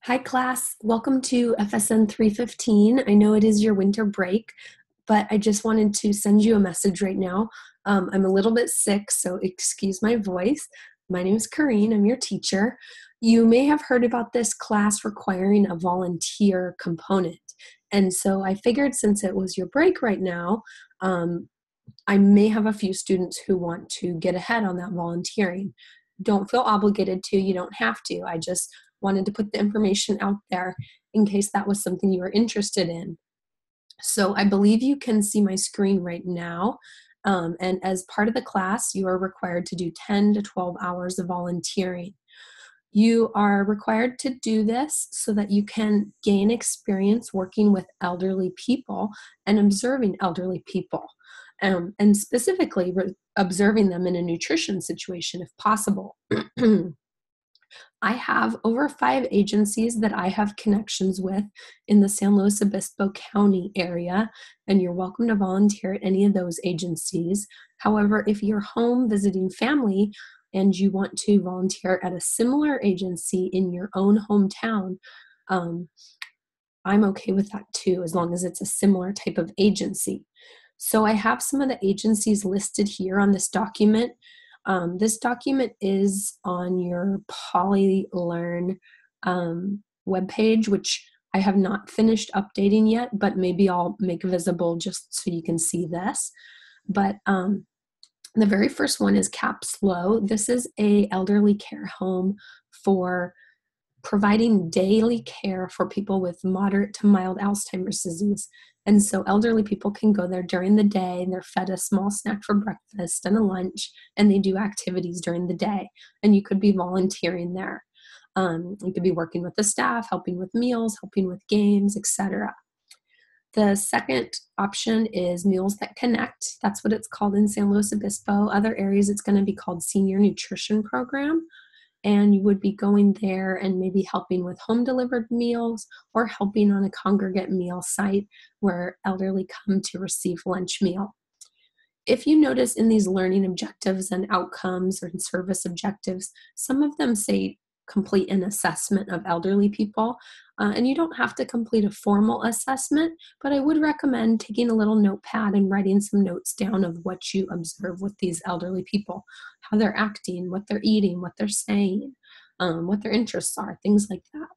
Hi class, welcome to FSN 315. I know it is your winter break, but I just wanted to send you a message right now. I'm a little bit sick, so excuse my voice. My name is Corrine, I'm your teacher. You may have heard about this class requiring a volunteer component. And so I figured since it was your break right now, I may have a few students who want to get ahead on that volunteering. Don't feel obligated to, you don't have to. I just wanted to put the information out there in case that was something you were interested in. So I believe you can see my screen right now. And as part of the class, you are required to do 10 to 12 hours of volunteering. You are required to do this so that you can gain experience working with elderly people and observing elderly people, and specifically observing them in a nutrition situation if possible. I have over 5 agencies that I have connections with in the San Luis Obispo County area, and you're welcome to volunteer at any of those agencies. However, if you're home visiting family and you want to volunteer at a similar agency in your own hometown, I'm okay with that too, as long as it's a similar type of agency. So I have some of the agencies listed here on this document. This document is on your PolyLearn webpage, which I have not finished updating yet, but maybe I'll make visible just so you can see this. But the very first one is Caps Low. This is a elderly care home for providing daily care for people with moderate to mild Alzheimer's disease. And so elderly people can go there during the day, and they're fed a small snack for breakfast and a lunch, and they do activities during the day. And you could be volunteering there. You could be working with the staff, helping with meals, helping with games, etc. The second option is Meals That Connect. That's what it's called in San Luis Obispo. Other areas, it's going to be called Senior Nutrition Program. And you would be going there and maybe helping with home delivered meals or helping on a congregate meal site where elderly come to receive lunch meal. If you notice in these learning objectives and outcomes or service objectives, some of them say complete an assessment of elderly people. And you don't have to complete a formal assessment, but I would recommend taking a little notepad and writing some notes down of what you observe with these elderly people, how they're acting, what they're eating, what they're saying, what their interests are, things like that.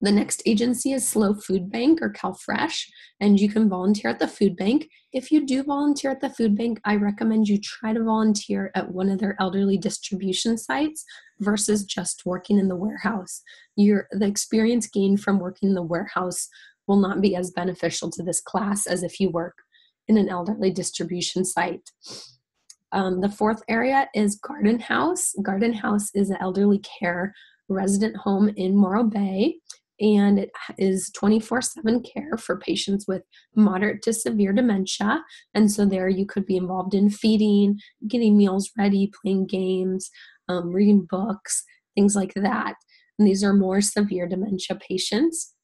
The next agency is Slow Food Bank or CalFresh, and you can volunteer at the food bank. If you do volunteer at the food bank, I recommend you try to volunteer at one of their elderly distribution sites versus just working in the warehouse. The experience gained from working in the warehouse will not be as beneficial to this class as if you work in an elderly distribution site. The fourth area is Garden House. Garden House is an elderly care resident home in Morro Bay, and it is 24/7 care for patients with moderate to severe dementia. And so there you could be involved in feeding, getting meals ready, playing games, reading books, things like that. And these are more severe dementia patients.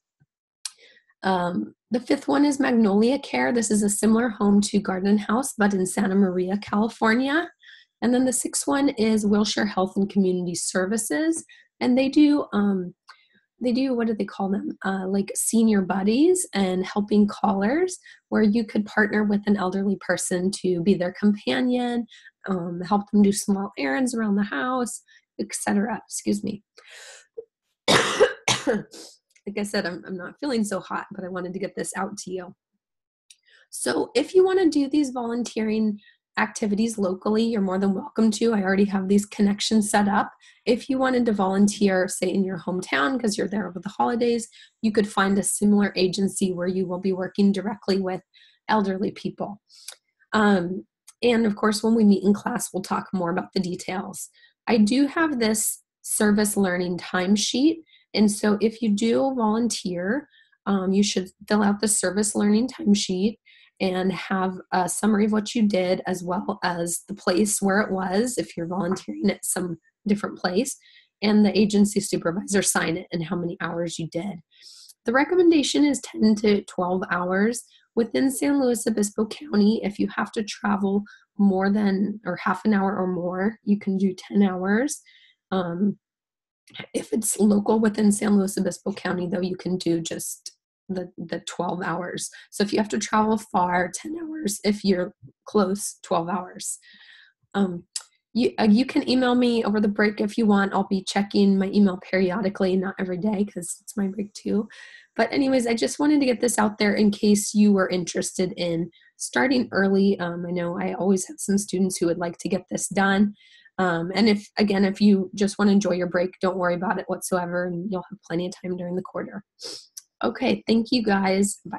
The fifth one is Magnolia Care. This is a similar home to Garden House, but in Santa Maria, California. And then the sixth one is Wilshire Health and Community Services. And they do, what do they call them? Like senior buddies and helping callers, where you could partner with an elderly person to be their companion, help them do small errands around the house, etc. Excuse me. Like I said, I'm not feeling so hot, but I wanted to get this out to you. So if you want to do these volunteering activities locally, you're more than welcome to. I already have these connections set up. If you wanted to volunteer, say in your hometown, because you're there over the holidays, you could find a similar agency where you will be working directly with elderly people. And of course, when we meet in class, we'll talk more about the details. I do have this service learning timesheet. And so if you do volunteer, you should fill out the service learning timesheet and have a summary of what you did, as well as the place where it was, if you're volunteering at some different place, and the agency supervisor sign it and how many hours you did. The recommendation is 10 to 12 hours. Within San Luis Obispo County, if you have to travel more than or half an hour or more, you can do 10 hours. If it's local within San Luis Obispo County, though, you can do just the 12 hours. So if you have to travel far, 10 hours. If you're close, 12 hours. You can email me over the break if you want. I'll be checking my email periodically, not every day because it's my break too. But anyways, I just wanted to get this out there in case you were interested in starting early. I know I always have some students who would like to get this done. And if you just want to enjoy your break, don't worry about it whatsoever, and you'll have plenty of time during the quarter. Okay, thank you guys. Bye.